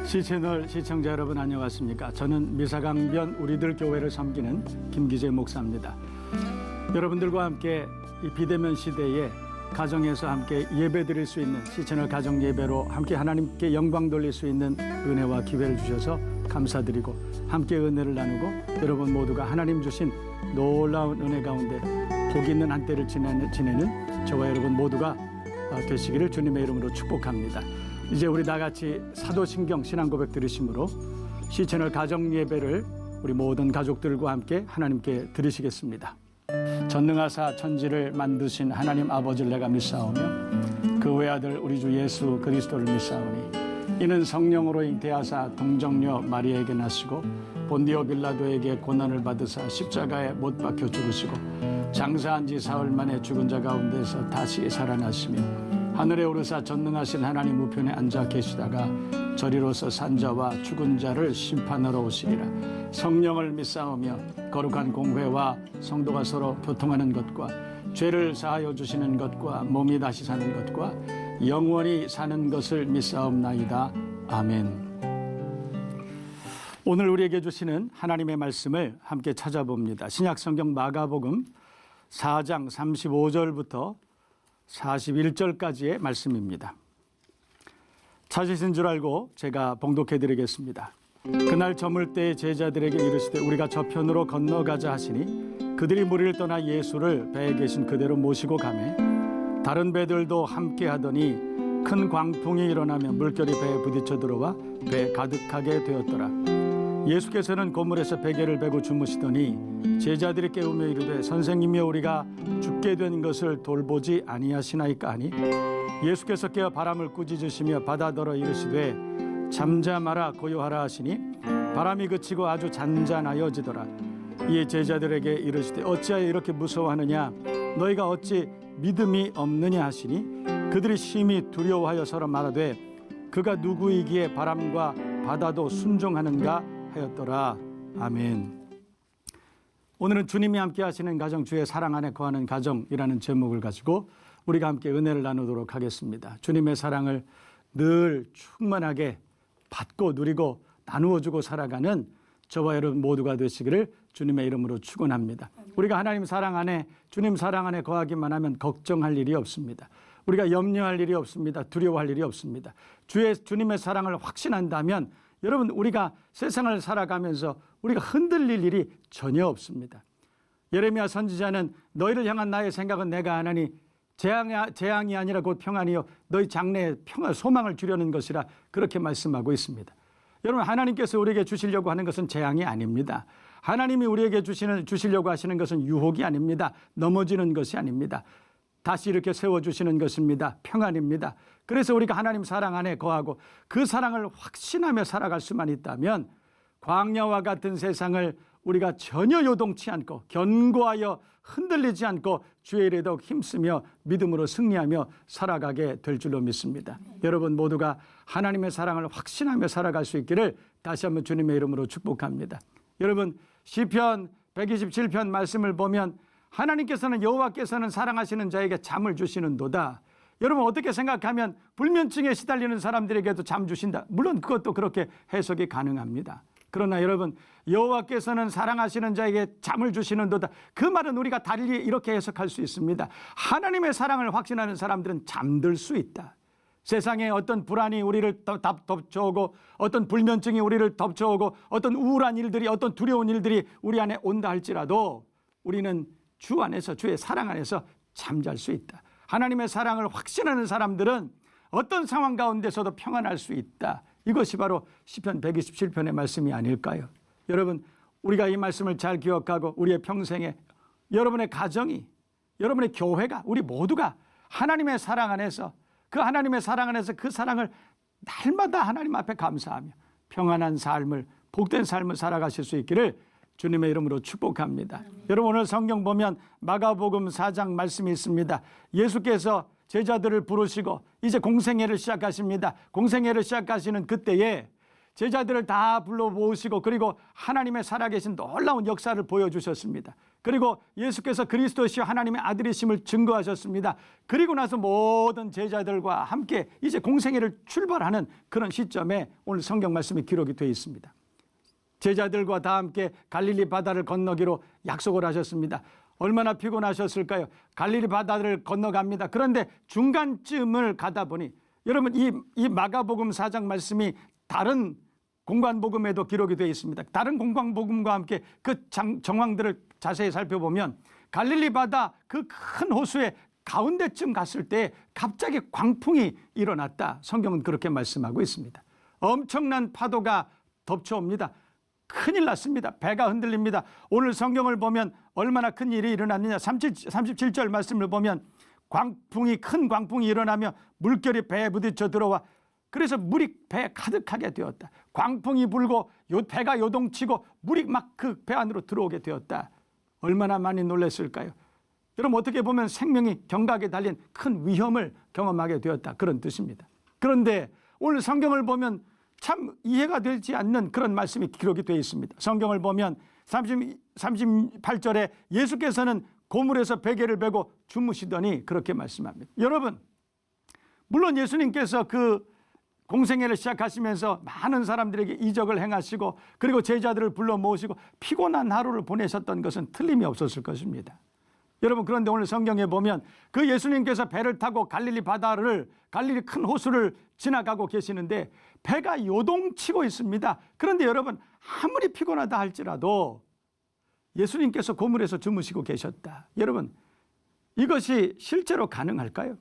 시채널 시청자 여러분 안녕하십니까? 저는 미사강변 우리들 교회를 섬기는 김기재 목사입니다. 여러분들과 함께 이 비대면 시대에 가정에서 함께 예배드릴 수 있는 시채널 가정 예배로 함께 하나님께 영광 돌릴 수 있는 은혜와 기회를 주셔서 감사드리고 함께 은혜를 나누고 여러분 모두가 하나님 주신 놀라운 은혜 가운데 복 있는 한때를 지내는 저와 여러분 모두가 되시기를 주님의 이름으로 축복합니다. 이제 우리 다 같이 사도신경 신앙고백 들으심으로 시채널 가정 예배를 우리 모든 가족들과 함께 하나님께 드리시겠습니다. 전능하사 천지를 만드신 하나님 아버지를 내가 믿사오며 그 외아들 우리 주 예수 그리스도를 믿사오니 이는 성령으로 잉태하사 동정녀 마리아에게 나시고 본디오 빌라도에게 고난을 받으사 십자가에 못 박혀 죽으시고 장사한 지 사흘 만에 죽은 자 가운데서 다시 살아나시며 하늘에 오르사 전능하신 하나님 우편에 앉아 계시다가 저리로서 산자와 죽은 자를 심판하러 오시리라. 성령을 믿사오며 거룩한 공회와 성도가 서로 교통하는 것과 죄를 사하여 주시는 것과 몸이 다시 사는 것과 영원히 사는 것을 믿사옵나이다. 아멘. 오늘 우리에게 주시는 하나님의 말씀을 함께 찾아봅니다. 신약성경 마가복음 4장 35절부터 41절까지의 말씀입니다. 찾으신 줄 알고 제가 봉독해 드리겠습니다. 그날 저물 때 제자들에게 이르시되 우리가 저편으로 건너가자 하시니 그들이 무리를 떠나 예수를 배에 계신 그대로 모시고 가매 다른 배들도 함께 하더니 큰 광풍이 일어나며 물결이 배에 부딪혀 들어와 배 가득하게 되었더라. 예수께서는 고물에서 베개를 베고 주무시더니 제자들이 깨우며 이르되 선생님이여 우리가 죽게 된 것을 돌보지 아니하시나이까 하니 예수께서 깨어 바람을 꾸짖으시며 바다더러 이르시되 잠잠하라 고요하라 하시니 바람이 그치고 아주 잔잔하여지더라. 이에 제자들에게 이르시되 어찌하여 이렇게 무서워하느냐 너희가 어찌 믿음이 없느냐 하시니 그들이 심히 두려워하여 서로 말하되 그가 누구이기에 바람과 바다도 순종하는가 하였더라. 아멘. 오늘은 주님이 함께 하시는 가정 주의 사랑 안에 거하는 가정이라는 제목을 가지고 우리가 함께 은혜를 나누도록 하겠습니다. 주님의 사랑을 늘 충만하게 받고 누리고 나누어주고 살아가는 저와 여러분 모두가 되시기를 주님의 이름으로 축원합니다. 우리가 하나님 사랑 안에 주님 사랑 안에 거하기만 하면 걱정할 일이 없습니다. 우리가 염려할 일이 없습니다. 두려워할 일이 없습니다. 주님의 사랑을 확신한다면 여러분 우리가 세상을 살아가면서 우리가 흔들릴 일이 전혀 없습니다. 예레미야 선지자는 너희를 향한 나의 생각은 내가 아나니 재앙이 아니라 곧 평안이요 너희 장래에 평안 소망을 주려는 것이라 그렇게 말씀하고 있습니다. 여러분 하나님께서 우리에게 주시려고 하는 것은 재앙이 아닙니다. 하나님이 우리에게 주시려고 하시는 것은 유혹이 아닙니다. 넘어지는 것이 아닙니다. 다시 이렇게 세워주시는 것입니다. 평안입니다. 그래서 우리가 하나님 사랑 안에 거하고 그 사랑을 확신하며 살아갈 수만 있다면 광야와 같은 세상을 우리가 전혀 요동치 않고 견고하여 흔들리지 않고 주의 일에 더욱 힘쓰며 믿음으로 승리하며 살아가게 될 줄로 믿습니다. 여러분 모두가 하나님의 사랑을 확신하며 살아갈 수 있기를 다시 한번 주님의 이름으로 축복합니다. 여러분 시편 127편 말씀을 보면 하나님께서는 여호와께서는 사랑하시는 자에게 잠을 주시는도다. 여러분 어떻게 생각하면 불면증에 시달리는 사람들에게도 잠 주신다. 물론 그것도 그렇게 해석이 가능합니다. 그러나 여러분 여호와께서는 사랑하시는 자에게 잠을 주시는도다. 그 말은 우리가 달리 이렇게 해석할 수 있습니다. 하나님의 사랑을 확신하는 사람들은 잠들 수 있다. 세상에 어떤 불안이 우리를 덮쳐오고 어떤 불면증이 우리를 덮쳐오고 어떤 우울한 일들이 어떤 두려운 일들이 우리 안에 온다 할지라도 우리는 주 안에서 주의 사랑 안에서 잠잘 수 있다. 하나님의 사랑을 확신하는 사람들은 어떤 상황 가운데서도 평안할 수 있다. 이것이 바로 시편 127편의 말씀이 아닐까요? 여러분 우리가 이 말씀을 잘 기억하고 우리의 평생에 여러분의 가정이 여러분의 교회가 우리 모두가 하나님의 사랑 안에서 그 하나님의 사랑 안에서 그 사랑을 날마다 하나님 앞에 감사하며 평안한 삶을 복된 삶을 살아가실 수 있기를 주님의 이름으로 축복합니다. 여러분 오늘 성경 보면 마가복음 4장 말씀이 있습니다. 예수께서 제자들을 부르시고 이제 공생애를 시작하십니다. 공생애를 시작하시는 그때에 제자들을 다 불러 모으시고 그리고 하나님의 살아계신 놀라운 역사를 보여주셨습니다. 그리고 예수께서 그리스도시요 하나님의 아들이심을 증거하셨습니다. 그리고 나서 모든 제자들과 함께 이제 공생애를 출발하는 그런 시점에 오늘 성경 말씀이 기록이 되어 있습니다. 제자들과 다 함께 갈릴리 바다를 건너기로 약속을 하셨습니다. 얼마나 피곤하셨을까요? 갈릴리 바다를 건너갑니다. 그런데 중간쯤을 가다 보니 여러분 이 마가복음 4장 말씀이 다른 공관복음에도 기록이 되어 있습니다. 다른 공관복음과 함께 그 정황들을 자세히 살펴보면 갈릴리 바다 그 큰 호수의 가운데쯤 갔을 때 갑자기 광풍이 일어났다. 성경은 그렇게 말씀하고 있습니다. 엄청난 파도가 덮쳐옵니다. 큰일 났습니다. 배가 흔들립니다. 오늘 성경을 보면 얼마나 큰 일이 일어났느냐. 37절 말씀을 보면 큰 광풍이 일어나며 물결이 배에 부딪혀 들어와 그래서 물이 배에 가득하게 되었다. 광풍이 불고 배가 요동치고 물이 막 그 배 안으로 들어오게 되었다. 얼마나 많이 놀랐을까요? 여러분 어떻게 보면 생명이 경각에 달린 큰 위험을 경험하게 되었다. 그런 뜻입니다. 그런데 오늘 성경을 보면 참 이해가 되지 않는 그런 말씀이 기록이 되어 있습니다. 성경을 보면 38절에 예수께서는 고물에서 베개를 베고 주무시더니 그렇게 말씀합니다. 여러분 물론 예수님께서 그 공생애를 시작하시면서 많은 사람들에게 이적을 행하시고 그리고 제자들을 불러 모으시고 피곤한 하루를 보내셨던 것은 틀림이 없었을 것입니다. 여러분 그런데 오늘 성경에 보면 그 예수님께서 배를 타고 갈릴리 큰 호수를 지나가고 계시는데 배가 요동치고 있습니다. 그런데 여러분 아무리 피곤하다 할지라도 예수님께서 고물에서 주무시고 계셨다. 여러분 이것이 실제로 가능할까요?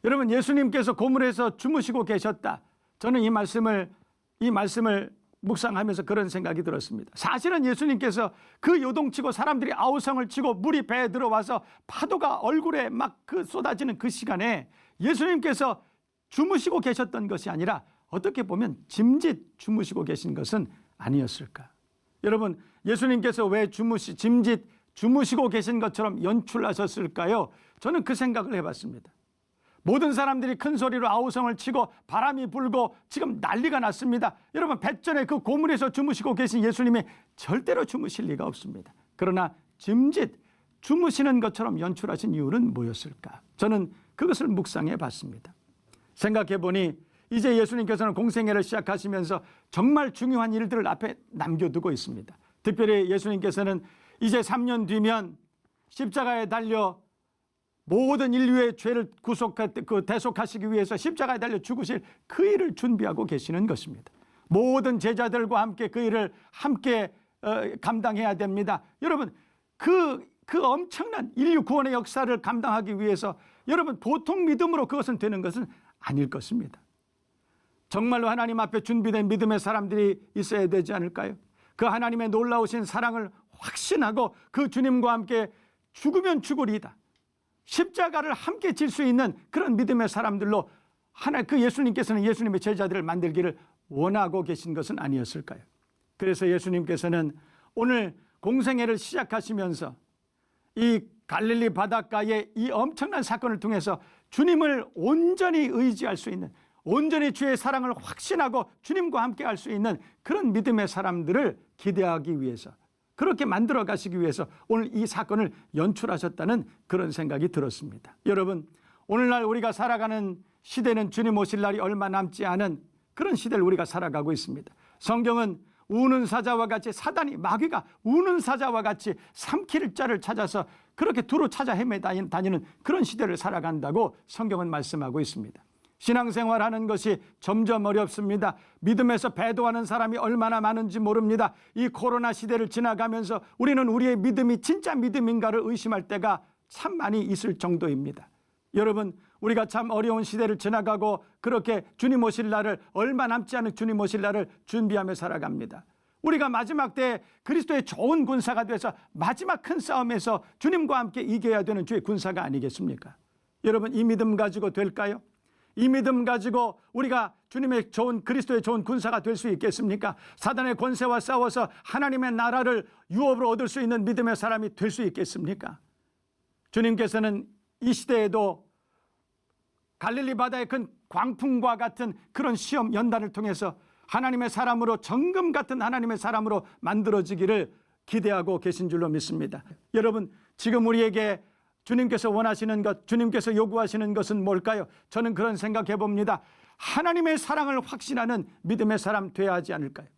여러분 예수님께서 고물에서 주무시고 계셨다. 저는 이 말씀을 묵상하면서 그런 생각이 들었습니다. 사실은 예수님께서 그 요동치고 사람들이 아우성을 치고 물이 배에 들어와서 파도가 얼굴에 막 쏟아지는 그 시간에 예수님께서 주무시고 계셨던 것이 아니라 어떻게 보면 짐짓 주무시고 계신 것은 아니었을까? 여러분 예수님께서 왜 짐짓 주무시고 계신 것처럼 연출하셨을까요? 저는 그 생각을 해봤습니다. 모든 사람들이 큰 소리로 아우성을 치고 바람이 불고 지금 난리가 났습니다. 여러분 뱃전에 그 고물에서 주무시고 계신 예수님이 절대로 주무실 리가 없습니다. 그러나 짐짓 주무시는 것처럼 연출하신 이유는 뭐였을까? 저는 그것을 묵상해 봤습니다. 생각해 보니 이제 예수님께서는 공생애를 시작하시면서 정말 중요한 일들을 앞에 남겨두고 있습니다. 특별히 예수님께서는 이제 3년 뒤면 십자가에 달려 모든 인류의 죄를 대속하시기 위해서 십자가에 달려 죽으실 그 일을 준비하고 계시는 것입니다. 모든 제자들과 함께 그 일을 함께 감당해야 됩니다. 여러분 그 엄청난 인류 구원의 역사를 감당하기 위해서 여러분 보통 믿음으로 그것은 되는 것은 아닐 것입니다. 정말로 하나님 앞에 준비된 믿음의 사람들이 있어야 되지 않을까요? 그 하나님의 놀라우신 사랑을 확신하고 그 주님과 함께 죽으면 죽으리이다. 십자가를 함께 질 수 있는 그런 믿음의 사람들로 그 예수님께서는 예수님의 제자들을 만들기를 원하고 계신 것은 아니었을까요? 그래서 예수님께서는 오늘 공생애를 시작하시면서 이 갈릴리 바닷가의 이 엄청난 사건을 통해서 주님을 온전히 의지할 수 있는 온전히 주의 사랑을 확신하고 주님과 함께 할 수 있는 그런 믿음의 사람들을 기대하기 위해서 그렇게 만들어 가시기 위해서 오늘 이 사건을 연출하셨다는 그런 생각이 들었습니다. 여러분 오늘날 우리가 살아가는 시대는 주님 오실 날이 얼마 남지 않은 그런 시대를 우리가 살아가고 있습니다. 성경은 우는 사자와 같이 사단이 마귀가 우는 사자와 같이 삼킬 자를 찾아서 그렇게 두루 찾아 헤매다니는 그런 시대를 살아간다고 성경은 말씀하고 있습니다. 신앙생활하는 것이 점점 어렵습니다. 믿음에서 배도하는 사람이 얼마나 많은지 모릅니다. 이 코로나 시대를 지나가면서 우리는 우리의 믿음이 진짜 믿음인가를 의심할 때가 참 많이 있을 정도입니다. 여러분 우리가 참 어려운 시대를 지나가고 그렇게 주님 오실 날을 얼마 남지 않은 주님 오실 날을 준비하며 살아갑니다. 우리가 마지막 때 그리스도의 좋은 군사가 돼서 마지막 큰 싸움에서 주님과 함께 이겨야 되는 주의 군사가 아니겠습니까? 여러분 이 믿음 가지고 될까요? 이 믿음 가지고 우리가 주님의 좋은 그리스도의 좋은 군사가 될 수 있겠습니까? 사단의 권세와 싸워서 하나님의 나라를 유업으로 얻을 수 있는 믿음의 사람이 될 수 있겠습니까? 주님께서는 이 시대에도 갈릴리 바다의 큰 광풍과 같은 그런 시험 연단을 통해서 하나님의 사람으로, 정금 같은 하나님의 사람으로 만들어지기를 기대하고 계신 줄로 믿습니다. 여러분, 지금 우리에게 주님께서 원하시는 것, 주님께서 요구하시는 것은 뭘까요? 저는 그런 생각해 봅니다. 하나님의 사랑을 확신하는 믿음의 사람 되어야 하지 않을까요?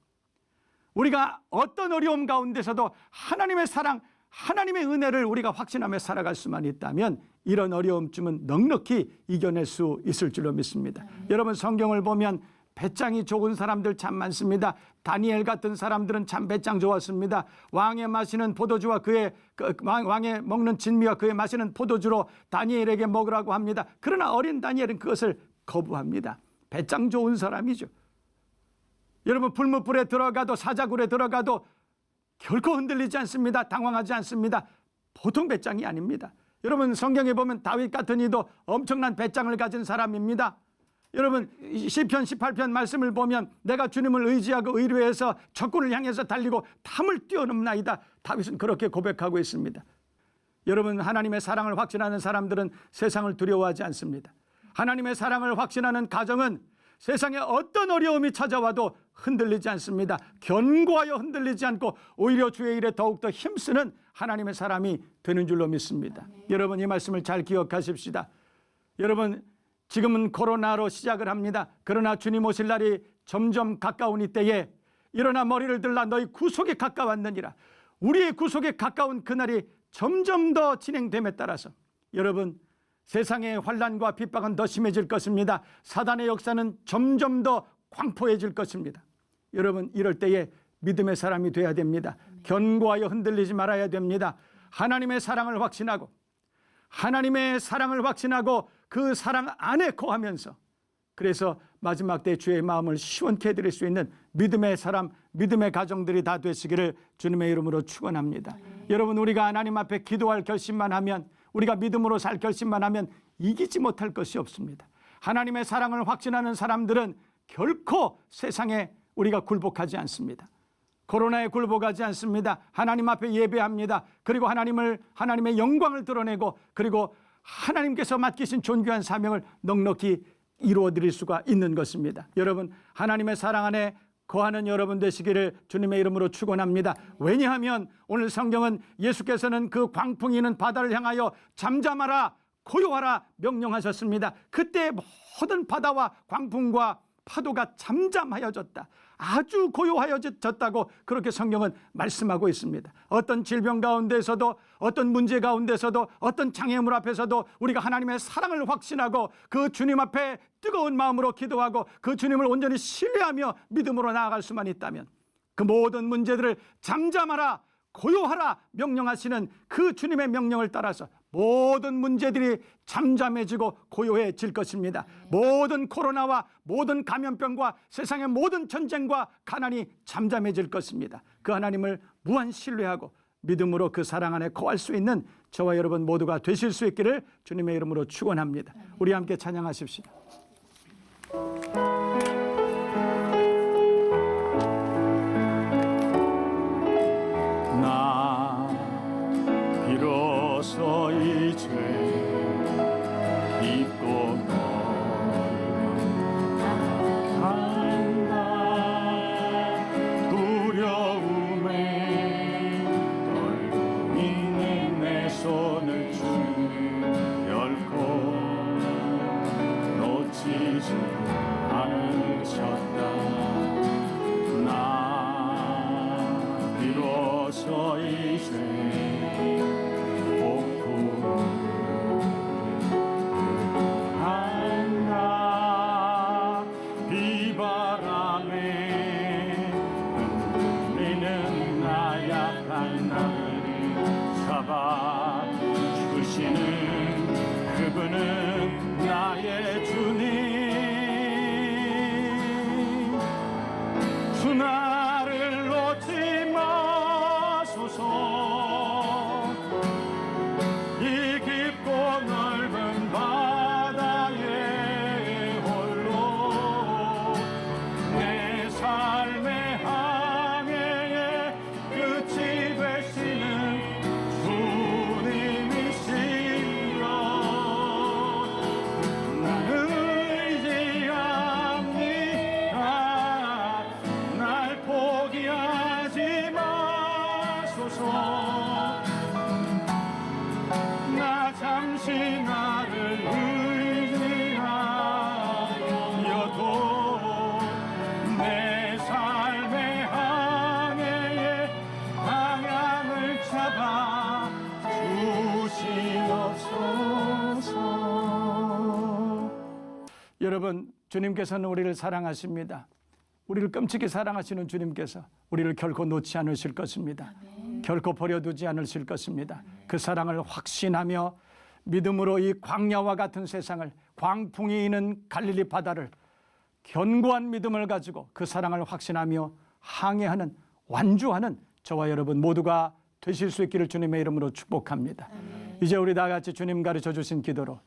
우리가 어떤 어려움 가운데서도 하나님의 사랑, 하나님의 은혜를 우리가 확신하며 살아갈 수만 있다면 이런 어려움쯤은 넉넉히 이겨낼 수 있을 줄로 믿습니다. 여러분, 성경을 보면 배짱이 좋은 사람들 참 많습니다. 다니엘 같은 사람들은 참 배짱 좋았습니다. 왕의 마시는 포도주와 왕의 먹는 진미와 그의 마시는 포도주로 다니엘에게 먹으라고 합니다. 그러나 어린 다니엘은 그것을 거부합니다. 배짱 좋은 사람이죠. 여러분, 불못불에 들어가도, 사자굴에 들어가도 결코 흔들리지 않습니다. 당황하지 않습니다. 보통 배짱이 아닙니다. 여러분, 성경에 보면 다윗 같은 이도 엄청난 배짱을 가진 사람입니다. 여러분, 시편 18편 말씀을 보면 내가 주님을 의지하고 의뢰해서 적군을 향해서 달리고 탐을 뛰어넘나이다. 다윗은 그렇게 고백하고 있습니다. 여러분, 하나님의 사랑을 확신하는 사람들은 세상을 두려워하지 않습니다. 하나님의 사랑을 확신하는 가정은 세상에 어떤 어려움이 찾아와도 흔들리지 않습니다. 견고하여 흔들리지 않고 오히려 주의 일에 더욱더 힘쓰는 하나님의 사람이 되는 줄로 믿습니다. 여러분, 이 말씀을 잘 기억하십시다. 여러분, 지금은 코로나로 시작을 합니다. 그러나 주님 오실 날이 점점 가까운 이때에 일어나 머리를 들라 너희 구속에 가까웠느니라. 우리의 구속에 가까운 그날이 점점 더 진행됨에 따라서 여러분, 세상의 환난과 핍박은 더 심해질 것입니다. 사단의 역사는 점점 더 광포해질 것입니다. 여러분, 이럴 때에 믿음의 사람이 돼야 됩니다. 견고하여 흔들리지 말아야 됩니다. 하나님의 사랑을 확신하고 그 사랑 안에 거하면서, 그래서 마지막 때 주의 마음을 시원케 해드릴 수 있는 믿음의 사람, 믿음의 가정들이 다 되시기를 주님의 이름으로 축원합니다. 여러분, 우리가 하나님 앞에 기도할 결심만 하면, 우리가 믿음으로 살 결심만 하면 이기지 못할 것이 없습니다. 하나님의 사랑을 확신하는 사람들은 결코 세상에 우리가 굴복하지 않습니다. 코로나에 굴복하지 않습니다. 하나님 앞에 예배합니다. 그리고 하나님의 영광을 드러내고, 그리고 하나님께서 맡기신 존귀한 사명을 넉넉히 이루어 드릴 수가 있는 것입니다. 여러분, 하나님의 사랑 안에 거하는 여러분 되시기를 주님의 이름으로 축원합니다. 왜냐하면 오늘 성경은 예수께서는 그 광풍이 있는 바다를 향하여 잠잠하라, 고요하라 명령하셨습니다. 그때 모든 바다와 광풍과 파도가 잠잠하여졌다, 아주 고요하여졌다고 그렇게 성경은 말씀하고 있습니다. 어떤 질병 가운데서도, 어떤 문제 가운데서도, 어떤 장애물 앞에서도 우리가 하나님의 사랑을 확신하고 그 주님 앞에 뜨거운 마음으로 기도하고 그 주님을 온전히 신뢰하며 믿음으로 나아갈 수만 있다면 그 모든 문제들을 잠잠하라, 고요하라 명령하시는 그 주님의 명령을 따라서 모든 문제들이 잠잠해지고 고요해질 것입니다. 모든 코로나와 모든 감염병과 세상의 모든 전쟁과 가난이 잠잠해질 것입니다. 그 하나님을 무한 신뢰하고 믿음으로 그 사랑 안에 거할 수 있는 저와 여러분 모두가 되실 수 있기를 주님의 이름으로 축원합니다. 우리 함께 찬양하십시오. 비로소 이제 잊고 간다. 두려움에 떨고 있는 내 손을 주님 결코 놓치지 않으셨다. 나 비로소 이제 그분은 나의 주님. 주 나를 놓지 마소서. 나 잠시 나를 의지하여도 내 삶의 항해의 방향을 잡아 주시옵소서. 여러분, 주님께서는 우리를 사랑하십니다. 우리를 끔찍히 사랑하시는 주님께서 우리를 결코 놓지 않으실 것입니다. 결코 버려두지 않으실 것입니다. 그 사랑을 확신하며 믿음으로 이 광야와 같은 세상을, 광풍이 있는 갈릴리 바다를 견고한 믿음을 가지고 그 사랑을 확신하며 항해하는, 완주하는 저와 여러분 모두가 되실 수 있기를 주님의 이름으로 축복합니다. 이제 우리 다 같이 주님 가르쳐 주신 기도로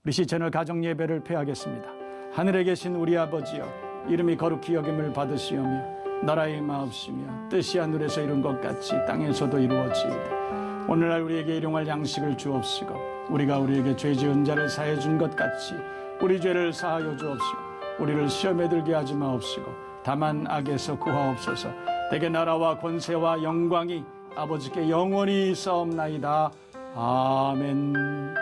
우리 시채널 가정 예배를 폐하겠습니다. 하늘에 계신 우리 아버지여, 이름이 거룩히 여김을 받으시오며 나라의 마옵시며 뜻이 하늘에서 이룬 것 같이 땅에서도 이루어지이다. 오늘날 우리에게 일용할 양식을 주옵시고 우리가 우리에게 죄 지은 자를 사해 준 것 같이 우리 죄를 사하여 주옵시고 우리를 시험에 들게 하지 마옵시고 다만 악에서 구하옵소서. 대개 나라와 권세와 영광이 아버지께 영원히 있사옵나이다. 아멘.